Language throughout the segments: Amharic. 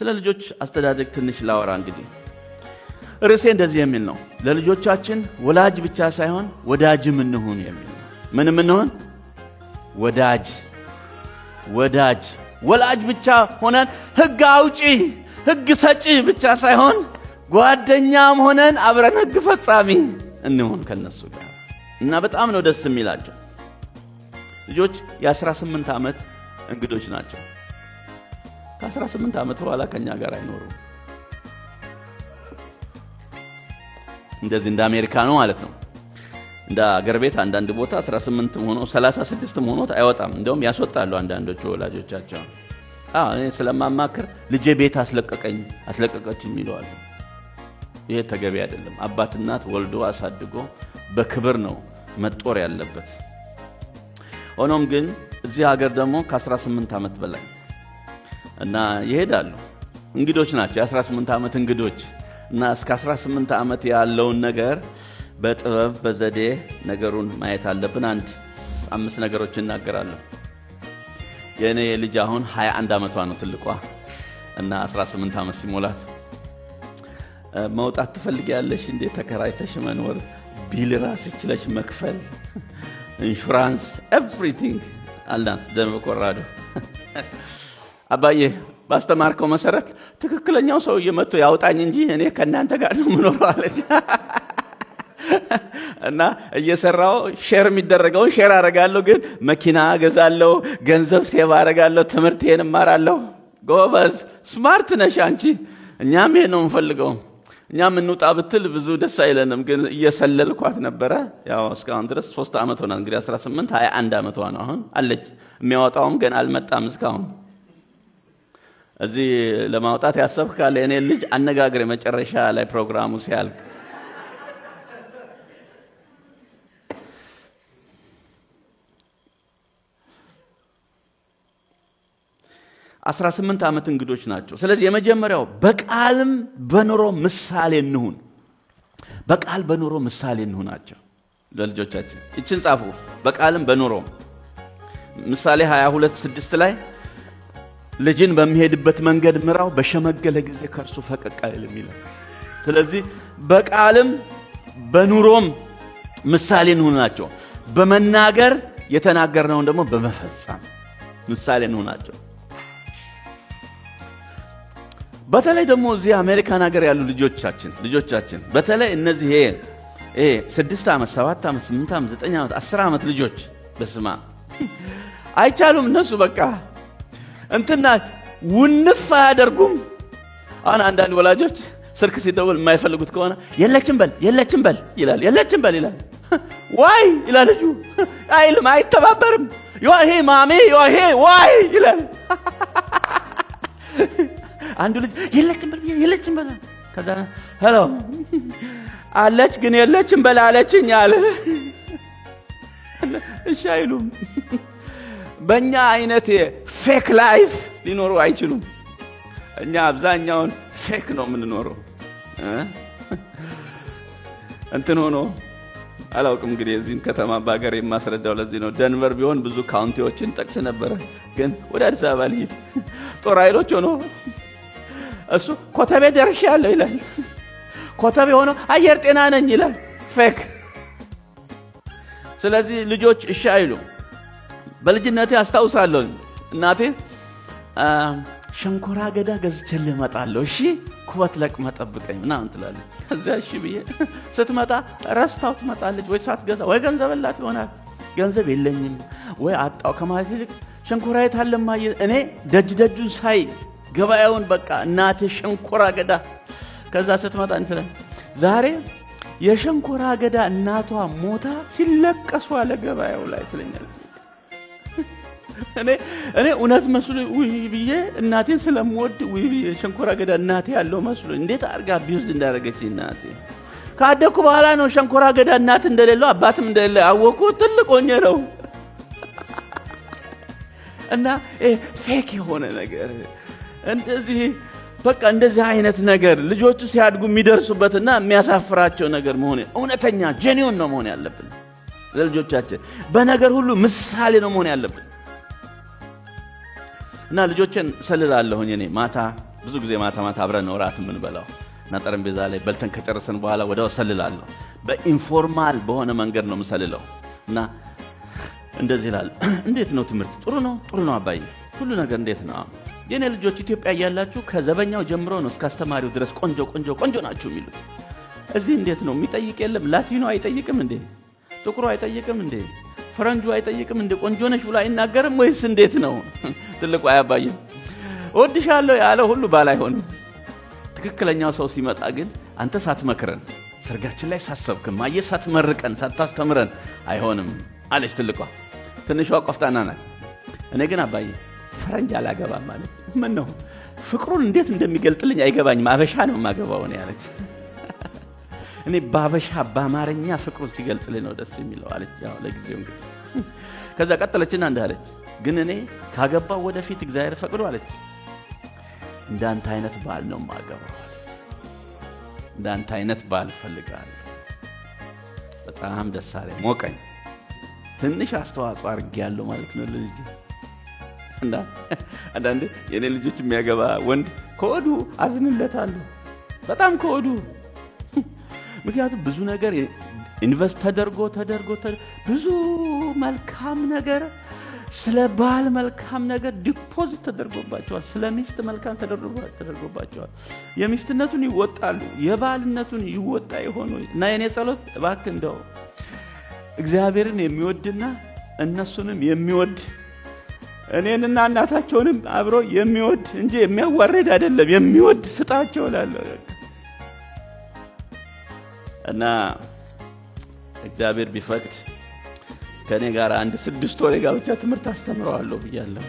ስለ ልጆች አስተዳደግ ትንሽ ላወራ እንግዲህ ርዕሴ እንደዚህ የሚል ነው። ለልጆቻችን ወላጅ ብቻ ሳይሆን ወዳጅም እንሁን የሚል ነው። ምንም እንሁን? ወዳጅ ወላጅ ብቻ ሆነን ሕግ አውጪ ሕግ ሰጪ ብቻ ሳይሆን ጓደኛም ሆነን አብረን ሕግ ፈጻሚ እንሁን ከነሱ ጋር እና በጣም ነው ደስ የሚላቸው። ልጆች የ18 ዓመት እንግዶች ናቸው። ከ18 ዓመት በኋላ ከኛ ጋር አይኖሩም። እንደዚህ እንደ አሜሪካ ነው ማለት ነው። እንደ አገር ቤት አንዳንድ ቦታ 18 ሆኖ 36 ሆኖ አይወጣም። እንደውም ያስወጣሉ አንዳንዶቹ ወላጆቻቸው። እኔ ስለማማክር ልጄ ቤት አስለቀቀችኝ ይለዋል። ይሄ ተገቢ አይደለም። አባት እናት ወልዶ አሳድጎ በክብር ነው መጦር ያለበት። ሆኖም ግን እዚህ ሀገር ደግሞ ከ18 ዓመት በላይ እና ይሄዳሉ። እንግዶች ናቸው፣ የ18 ዓመት እንግዶች እና እስከ 18 ዓመት ያለውን ነገር በጥበብ በዘዴ ነገሩን ማየት አለብን። 5 ነገሮች እናገራለሁ። የኔ ልጅ አሁን 21 ዓመቷ ነው ትልቋ እና 18 ዓመት ሲሞላት መውጣት ትፈልጊያለሽ እንዴ? ተከራይተሽ መኖር፣ ቢል ራስሽ ችለሽ መክፈል፣ ኢንሹራንስ ኤቭሪቲንግ አላት። ደም ቆራዶ አባዬ ባስተማርከው መሰረት ትክክለኛው ሰው እየመጡ ያውጣኝ እንጂ እኔ ከናንተ ጋር ነው የምኖረው አለች። እና እየሰራው ሼር የሚደረገው ሼር አረጋለሁ፣ ግን መኪና ገዛለሁ፣ ገንዘብ ሴቭ አረጋለሁ፣ ትምህርቴን እማራለሁ። ጎበዝ ስማርት ነሽ አንቺ። እኛም ይሄ ነው የምፈልገው። እኛም እንውጣ ብትል ብዙ ደስ አይለንም፣ ግን እየሰለልኳት ነበረ። ያው እስካሁን ድረስ 3 ዓመት ሆና እንግዲህ 18 21 ዓመቷ ነው አሁን አለች። የሚያወጣውም ገና አልመጣም እስካሁን። እዚህ ለማውጣት ያሰብክ ካለ እኔ ልጅ አነጋግሬ መጨረሻ ላይ ፕሮግራሙ ሲያልቅ 18 ዓመት እንግዶች ናቸው። ስለዚህ የመጀመሪያው በቃልም በኑሮ ምሳሌ እንሁን። በቃል በኑሮ ምሳሌ እንሁናቸው ለልጆቻችን። እቺን ጻፉ። በቃልም በኑሮ ምሳሌ 22:6 ላይ ልጅን በሚሄድበት መንገድ ምራው፣ በሸመገለ ጊዜ ከእርሱ ፈቀቅ አይልም ይላል። ስለዚህ በቃልም በኑሮም ምሳሌ እንሁናቸው። በመናገር የተናገርነውን ደግሞ በመፈጸም ምሳሌ እንሁናቸው። በተለይ ደግሞ እዚህ አሜሪካን ሀገር ያሉ ልጆቻችን በተለይ እነዚህ 6 ዓመት 7 ዓመት 8 ዓመት 9 ዓመት 10 ዓመት ልጆች በስማ አይቻሉም። እነሱ በቃ እንትና ውንፍ አያደርጉም። አሁን አንዳንድ ወላጆች ስልክ ሲደውል የማይፈልጉት ከሆነ የለችም በል ይላል። የለችም በል ይላል። ዋይ ይላል ልጁ። አይልም፣ አይተባበርም። ሄ ማሜ ሄ ዋይ ይላል። አንዱ ልጅ የለችም በል ከዛ ሄሎ አለች ግን የለችም በል አለችኝ አለ። እሺ አይሉም። በእኛ አይነት ፌክ ላይፍ ሊኖሩ አይችሉም። እኛ አብዛኛውን ፌክ ነው የምንኖረው። እንትን ሆኖ አላውቅም እንግዲህ እዚህን ከተማ በሀገር የማስረዳው ለዚህ ነው። ደንቨር ቢሆን ብዙ ካውንቲዎችን ጠቅስ ነበረ፣ ግን ወደ አዲስ አበባ ልሂድ ጦር ኃይሎች ሆኖ እሱ ኮተቤ ደርሻለሁ ይላል። ኮተቤ ሆኖ አየር ጤና ነኝ ይላል። ፌክ። ስለዚህ ልጆች እሺ አይሉ። በልጅነቴ አስታውሳለሁ እናቴ ሸንኮራ አገዳ ገዝቼልህ እመጣለሁ እሺ ኩበት ለቅመ ጠብቀኝ ምናምን ትላለች። ከዚያ እሺ ብዬ ስትመጣ ረስታው ትመጣለች። ወይ ሳትገዛ ወይ ገንዘብ ላት ይሆናል። ገንዘብ የለኝም ወይ አጣው ከማለት ይልቅ ሸንኮራ የት አለ እማዬ? እኔ ደጁን ሳይ ገበያውን በቃ እናቴ ሸንኮራ አገዳ። ከዛ ስትመጣ እንትለ ዛሬ የሸንኮራ አገዳ እናቷ ሞታ ሲለቀሱ አለ ገበያው ላይ ትለኛለች። እኔ እውነት መስሎ ብዬ እናቴን ስለምወድ ብዬ ሸንኮራ አገዳ እናቴ ያለው መስሎ እንዴት አርጋ ቢውዝድ እንዳደረገች እናቴ። ካደኩ በኋላ ነው ሸንኮራ አገዳ እናት እንደሌለው አባትም እንደሌለው ያወቅኩት። ትልቅ ሆኜ ነው። እና ፌክ የሆነ ነገር እንደዚህ በቃ እንደዚህ አይነት ነገር ልጆቹ ሲያድጉ የሚደርሱበትና የሚያሳፍራቸው ነገር መሆን እውነተኛ ጄኒውን ነው መሆን ያለብን። ለልጆቻችን በነገር ሁሉ ምሳሌ ነው መሆን ያለብን። እና ልጆችን ሰልላለሁኝ እኔ ማታ ብዙ ጊዜ ማታ ማታ አብረን ነው እራት የምንበላው እና ጠረጴዛ ላይ በልተን ከጨረሰን በኋላ ወዲያው ሰልላለሁ። በኢንፎርማል በሆነ መንገድ ነው የምሰልለው እና እንደዚህ እላለሁ፣ እንዴት ነው ትምህርት? ጥሩ ነው አባዬ፣ ሁሉ ነገር እንዴት ነው? የኔ ልጆች ኢትዮጵያ እያላችሁ ከዘበኛው ጀምሮ ነው እስከ አስተማሪው ድረስ ቆንጆ ናችሁ የሚሉት። እዚህ እንዴት ነው? የሚጠይቅ የለም? ላቲኖ አይጠይቅም እንዴ? ጥቁሩ አይጠይቅም እንዴ? ፈረንጁ አይጠይቅም እንዴ? ቆንጆ ነሽ ብሎ አይናገርም ወይስ እንዴት ነው? ትልቁ አያባዬ እወድሻለሁ ያለ ሁሉ ባል አይሆንም። ትክክለኛው ሰው ሲመጣ ግን አንተ ሳትመክረን፣ ሰርጋችን ላይ ሳትሰብክን፣ ማየ ሳትመርቀን፣ ሳታስተምረን አይሆንም አለች ትልቋ። ትንሿ ቆፍጣና ናት። እኔ ግን አባዬ ፈረንጅ አላገባም ማለት ምን ነው? ፍቅሩን እንዴት እንደሚገልጥልኝ አይገባኝም። አበሻ ነው የማገባው ነው ያለች። እኔ ባበሻ በአማርኛ ፍቅሩን ሲገልጽልኝ ነው ደስ የሚለው አለች። ያው ለጊዜው እንግዲህ ከዛ ቀጠለችና እንዳለች ግን እኔ ካገባው ወደፊት እግዚአብሔር ፈቅዶ አለች እንዳንተ አይነት ባል ነው የማገባው አለች። እንዳንተ አይነት ባል ፈልጋለሁ። በጣም ደስ አለኝ፣ ሞቀኝ። ትንሽ አስተዋጽኦ አድርጌያለሁ ማለት ነው ለልጅ እና አንዳንዴ የኔ ልጆች የሚያገባ ወንድ ከወዱ አዝንለታለሁ፣ በጣም ከወዱ። ምክንያቱም ብዙ ነገር ኢንቨስት ተደርጎ ብዙ መልካም ነገር፣ ስለ ባል መልካም ነገር ዲፖዚት ተደርጎባቸዋል። ስለ ሚስት መልካም ተደርጎባቸዋል። የሚስትነቱን ይወጣሉ፣ የባልነቱን ይወጣ ይሆኑ እና የኔ ጸሎት እባክህ እንደው እግዚአብሔርን የሚወድና እነሱንም የሚወድ እኔንና እናታቸውንም አብሮ የሚወድ እንጂ የሚያዋርድ አይደለም፣ የሚወድ ስጣቸው እላለሁ። እና እግዚአብሔር ቢፈቅድ ከኔ ጋር 6 ወር የጋብቻ ትምህርት አስተምረዋለሁ ብያለሁ።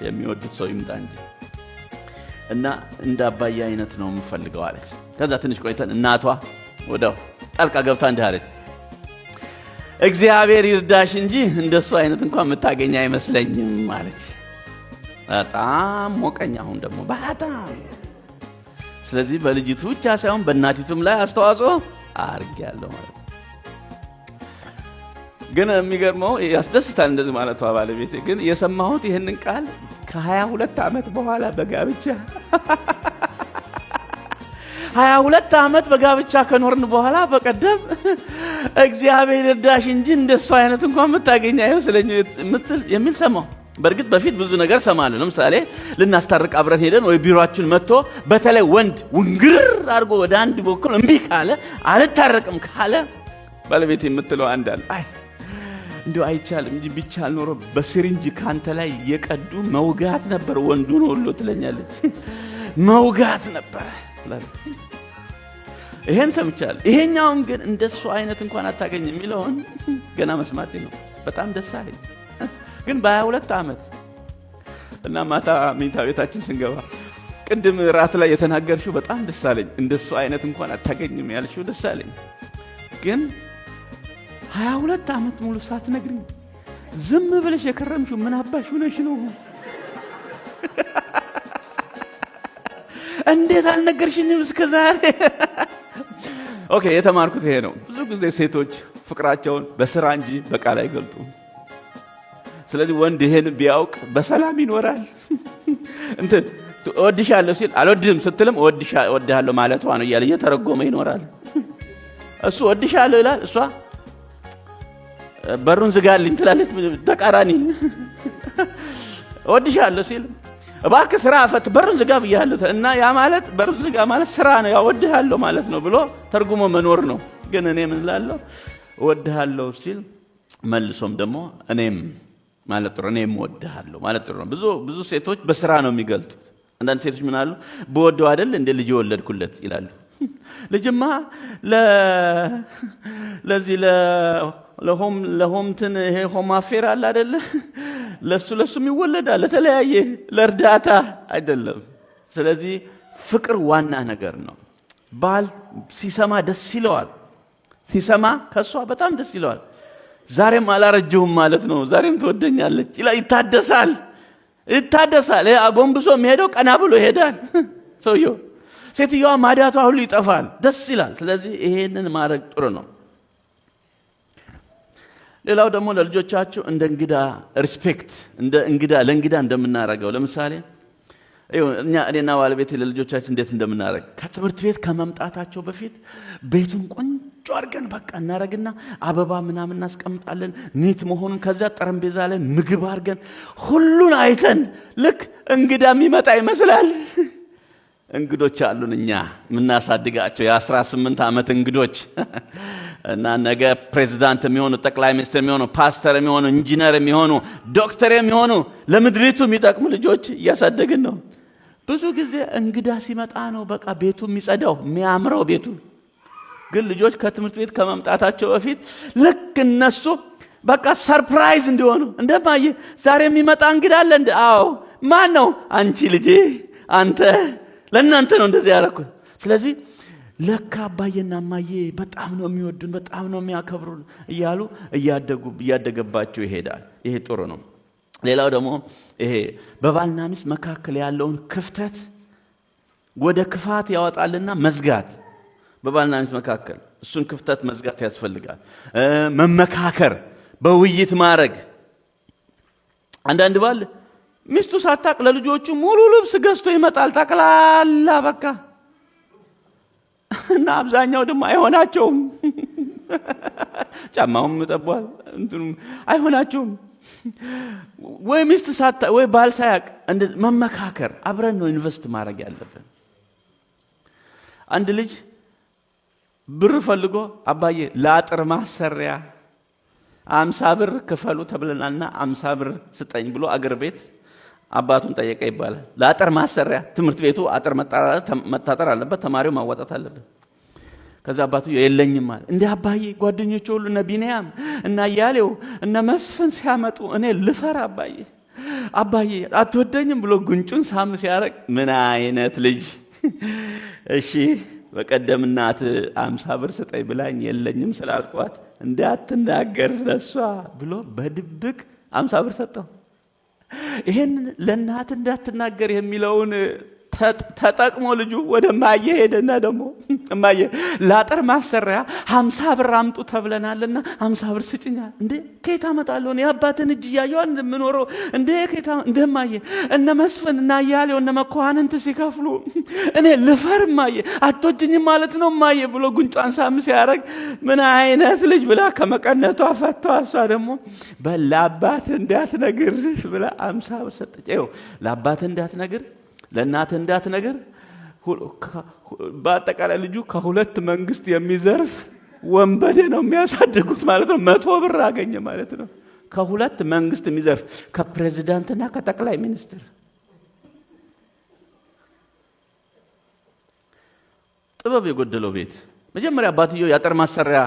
የሚወዱት ሰው ይምጣ እንጂ እና እንደ አባዬ አይነት ነው የምፈልገው አለች። ከዛ ትንሽ ቆይተን እናቷ ወዳው ጣልቃ ገብታ እንዲህ አለች፣ እግዚአብሔር ይርዳሽ እንጂ እንደሱ አይነት እንኳን የምታገኝ አይመስለኝም አለች። በጣም ሞቀኝ። አሁን ደግሞ በጣም ስለዚህ በልጅቱ ብቻ ሳይሆን በእናቲቱም ላይ አስተዋጽኦ አድርጌያለሁ ማለት ነው። ግን የሚገርመው ያስደስታል እንደዚህ ማለቷ ባለቤቴ። ግን የሰማሁት ይህንን ቃል ከ22 ዓመት በኋላ በጋብቻ 22 ዓመት በጋብቻ ከኖርን በኋላ በቀደም እግዚአብሔር ይርዳሽ እንጂ እንደሱ አይነት እንኳን የምታገኝ አይመስለኝ የሚል ሰማሁ። በእርግጥ በፊት ብዙ ነገር ሰማለሁ። ለምሳሌ ልናስታርቅ አብረን ሄደን ወይ ቢሮአችን መጥቶ በተለይ ወንድ ውንግር አድርጎ ወደ አንድ በኩል እምቢ ካለ አልታረቅም ካለ ባለቤቴ የምትለው አንዳል አይ እንዲሁ አይቻልም እንጂ ቢቻል ኖሮ በሲሪንጅ ካንተ ላይ የቀዱ መውጋት ነበር ወንዱን ሁሉ ትለኛለች። መውጋት ነበር። ይሄን ሰምቻለሁ። ይሄኛውን ግን እንደሱ አይነት እንኳን አታገኝ የሚለውን ገና መስማቴ ነው። በጣም ደስ አለኝ። ግን በ22 ዓመት እና ማታ መኝታ ቤታችን ስንገባ ቅድም ራት ላይ የተናገርሽው በጣም ደስ አለኝ። እንደሱ አይነት እንኳን አታገኝም ያልሽው ደስ አለኝ። ግን 22 ዓመት ሙሉ ሳትነግሪኝ ዝም ብለሽ የከረምሽው ምን አባሽ ሆነሽ ነው? እንዴት አልነገርሽኝም እስከ ዛሬ? ኦኬ፣ የተማርኩት ይሄ ነው። ብዙ ጊዜ ሴቶች ፍቅራቸውን በስራ እንጂ በቃል አይገልጡም። ስለዚህ ወንድ ይሄን ቢያውቅ በሰላም ይኖራል። እንትን እወድሻለሁ ሲል አልወድህም ስትልም እወድሃለሁ ማለቷ ነው እያለ እየተረጎመ ይኖራል። እሱ እወድሻለሁ ይላል፣ እሷ በሩን ዝጋልኝ ትላለች። ተቃራኒ እወድሻለሁ ሲል እባክህ ስራ ፈት በሩን ዝጋ ብያለሁ እና ያ ማለት በሩን ዝጋ ማለት ስራ ነው፣ ያው እወድሃለሁ ማለት ነው ብሎ ተርጉሞ መኖር ነው። ግን እኔ ምን እላለሁ? እወድሃለሁ ሲል መልሶም ደግሞ እኔም ማለት ጥሩ፣ እኔም እወድሃለሁ ማለት ጥሩ ነው። ብዙ ሴቶች በስራ ነው የሚገልጡት። አንዳንድ ሴቶች ምን አሉ? በወደው አይደል እንደ ልጅ ወለድኩለት ይላሉ። ልጅማ ለዚህ ለሆምትን ይሄ ሆም አፌር አለ አይደለ? ለሱም ይወለዳል፣ ለተለያየ ለእርዳታ አይደለም። ስለዚህ ፍቅር ዋና ነገር ነው። ባል ሲሰማ ደስ ይለዋል። ሲሰማ ከሷ በጣም ደስ ይለዋል። ዛሬም አላረጀሁም ማለት ነው፣ ዛሬም ትወደኛለች ይላል። ይታደሳል። አጎንብሶ የሚሄደው ቀና ብሎ ይሄዳል ሰውየው። ሴትዮዋ ማዳቷ ሁሉ ይጠፋል፣ ደስ ይላል። ስለዚህ ይሄንን ማድረግ ጥሩ ነው። ሌላው ደግሞ ለልጆቻችሁ እንደ እንግዳ ሪስፔክት፣ እንደ እንግዳ ለእንግዳ እንደምናረገው፣ ለምሳሌ እኔና ባለቤቴ ለልጆቻችን እንዴት እንደምናደርግ ከትምህርት ቤት ከመምጣታቸው በፊት ቤቱን ቆንጆ አድርገን በቃ እናደርግና አበባ ምናምን እናስቀምጣለን ኒት መሆኑን። ከዛ ጠረጴዛ ላይ ምግብ አድርገን ሁሉን አይተን ልክ እንግዳ የሚመጣ ይመስላል። እንግዶች አሉን እኛ የምናሳድጋቸው የ18 ዓመት እንግዶች እና ነገ ፕሬዚዳንት የሚሆኑ ጠቅላይ ሚኒስትር የሚሆኑ ፓስተር የሚሆኑ ኢንጂነር የሚሆኑ ዶክተር የሚሆኑ ለምድሪቱ የሚጠቅሙ ልጆች እያሳደግን ነው። ብዙ ጊዜ እንግዳ ሲመጣ ነው በቃ ቤቱ የሚጸዳው የሚያምረው ቤቱ። ግን ልጆች ከትምህርት ቤት ከመምጣታቸው በፊት ልክ እነሱ በቃ ሰርፕራይዝ እንዲሆኑ እንደማየ ዛሬ የሚመጣ እንግዳ አለ እንዴ? አዎ። ማን ነው? አንቺ ልጄ፣ አንተ፣ ለእናንተ ነው እንደዚህ ያደረኩት። ስለዚህ ለካ አባዬና እማዬ በጣም ነው የሚወዱን፣ በጣም ነው የሚያከብሩን እያሉ እያደገባቸው ይሄዳል። ይሄ ጥሩ ነው። ሌላው ደግሞ ይሄ በባልና ሚስት መካከል ያለውን ክፍተት ወደ ክፋት ያወጣልና መዝጋት። በባልና ሚስት መካከል እሱን ክፍተት መዝጋት ያስፈልጋል። መመካከር፣ በውይይት ማድረግ። አንዳንድ ባል ሚስቱ ሳታቅ ለልጆቹ ሙሉ ልብስ ገዝቶ ይመጣል ጠቅላላ በቃ እና አብዛኛው ደግሞ አይሆናቸውም። ጫማውም ጠቧል እንትኑም አይሆናቸውም። ወይ ሚስት ወይ ባል ሳያቅ መመካከር፣ አብረን ነው ኢንቨስት ማድረግ ያለብን። አንድ ልጅ ብር ፈልጎ አባዬ ለአጥር ማሰሪያ 50 ብር ክፈሉ ተብለናልና 50 ብር ስጠኝ ብሎ አገር ቤት አባቱን ጠየቀ ይባላል። ለአጥር ማሰሪያ ትምህርት ቤቱ አጥር መታጠር አለበት፣ ተማሪው ማዋጣት አለበት። ከዛ አባቱ የለኝም ማለት እንደ አባዬ ጓደኞቹ ሁሉ እነ ቢንያም እና ያሌው እነ መስፍን ሲያመጡ እኔ ልፈራ አባዬ አትወደኝም ብሎ ጉንጩን ሳም ሲያረግ ምን አይነት ልጅ! እሺ በቀደም እናት 50 ብር ስጠኝ ብላኝ የለኝም ስላልኳት እንዳትናገር ለሷ ብሎ በድብቅ 50 ብር ሰጠው። ይሄን ለእናት እንዳትናገር የሚለውን ተጠቅሞ ልጁ ወደ ማየ ሄደና ደግሞ ማየ ለአጥር ማሰሪያ 50 ብር አምጡ ተብለናልና 50 ብር ስጭኛ። እንዴ ከየት አመጣለሁ? እኔ አባትን እጅ ያየው እንደምኖረው እንዴ ከየት እንደማየ እነ መስፍን እና ያሌው እነ መኳንንት ሲከፍሉ እኔ ልፈር ማየ አትወጂኝም ማለት ነው ማየ ብሎ ጉንጯን ሳም ሲያረግ ምን አይነት ልጅ ብላ ከመቀነቷ ፈቷ። እሷ ደግሞ በላባት እንዳትነግር ብላ 50 ብር ሰጠችው። ለአባት እንዳትነግር፣ ለእናት እንዳትነግር። በአጠቃላይ ልጁ ከሁለት መንግስት የሚዘርፍ ወንበዴ ነው የሚያሳድጉት ማለት ነው። 100 ብር አገኘ ማለት ነው። ከሁለት መንግስት የሚዘርፍ ከፕሬዚዳንትና ከጠቅላይ ሚኒስትር። ጥበብ የጎደለው ቤት። መጀመሪያ አባትየው የአጥር ማሰሪያ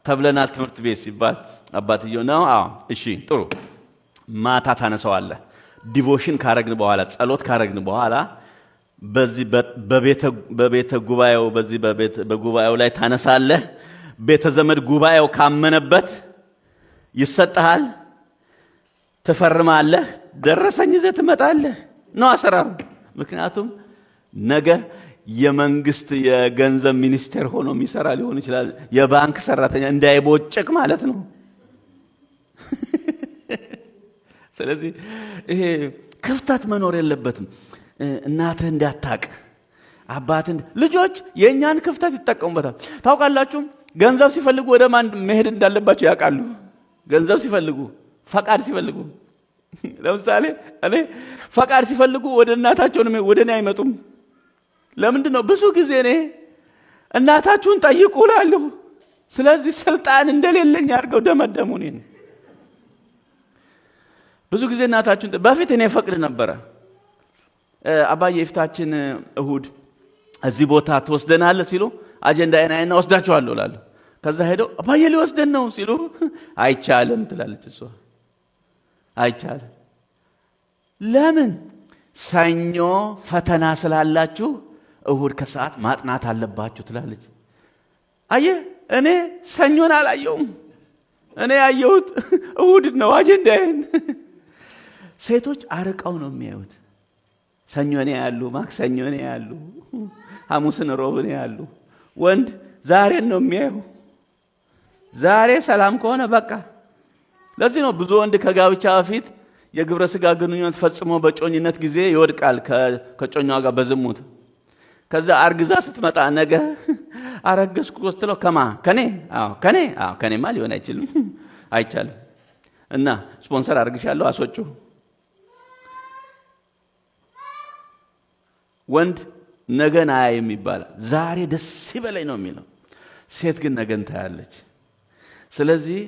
ተብለናል ትምህርት ቤት ሲባል አባትየው ነው እሺ ጥሩ ማታ ታነሳዋለህ። ዲቮሽን ካረግን በኋላ ጸሎት ካረግን በኋላ በዚህ በቤተ ጉባኤው በጉባኤው ላይ ታነሳለህ። ቤተ ዘመድ ጉባኤው ካመነበት ይሰጣል፣ ትፈርማለህ፣ ደረሰኝ ይዘህ ትመጣለህ ነው አሰራሩ። ምክንያቱም ነገ የመንግስት የገንዘብ ሚኒስቴር ሆኖ የሚሰራ ሊሆን ይችላል። የባንክ ሰራተኛ እንዳይቦጭቅ ማለት ነው። ስለዚህ ይሄ ክፍተት መኖር የለበትም። እናትህ እንዳታቅ አባትህ ልጆች የእኛን ክፍተት ይጠቀሙበታል። ታውቃላችሁ ገንዘብ ሲፈልጉ ወደ ማን መሄድ እንዳለባቸው ያውቃሉ። ገንዘብ ሲፈልጉ፣ ፈቃድ ሲፈልጉ፣ ለምሳሌ እኔ ፈቃድ ሲፈልጉ ወደ እናታቸው ነው፣ ወደ እኔ አይመጡም። ለምንድን ነው? ብዙ ጊዜ እኔ እናታችሁን ጠይቁ እላለሁ። ስለዚህ ስልጣን እንደሌለኝ አድርገው ደመደሙ። እኔ ብዙ ጊዜ እናታችሁን በፊት እኔ ፈቅድ ነበረ። አባዬ የፊታችን እሁድ እዚህ ቦታ ትወስደናለህ ሲሉ አጀንዳዬን አይና ወስዳቸዋለሁ እላለሁ። ከዛ ሄደው አባዬ ሊወስደን ነው ሲሉ አይቻልም ትላለች እሷ። አይቻልም። ለምን? ሰኞ ፈተና ስላላችሁ እሁድ ከሰዓት ማጥናት አለባችሁ ትላለች። አየህ እኔ ሰኞን አላየውም። እኔ ያየሁት እሁድ ነው አጀንዳዬን። ሴቶች አርቀው ነው የሚያዩት። ሰኞ ነው ያሉ፣ ማክሰኞ ነው ያሉ፣ ሐሙስን ሮብ ነው ያሉ። ወንድ ዛሬን ነው የሚያዩ። ዛሬ ሰላም ከሆነ በቃ። ለዚህ ነው ብዙ ወንድ ከጋብቻ በፊት የግብረ ስጋ ግንኙነት ፈጽሞ በጮኝነት ጊዜ ይወድቃል ከጮኛዋ ጋር በዝሙት። ከዛ አርግዛ ስትመጣ ነገ አረገዝኩ ስትለው ከኔ ከኔማ ሊሆን አይቻልም እና ስፖንሰር አርግሻለሁ አስወጪው። ወንድ ነገን አያይም ይባላል። ዛሬ ደስ ይበለኝ ነው የሚለው። ሴት ግን ነገን ታያለች። ስለዚህ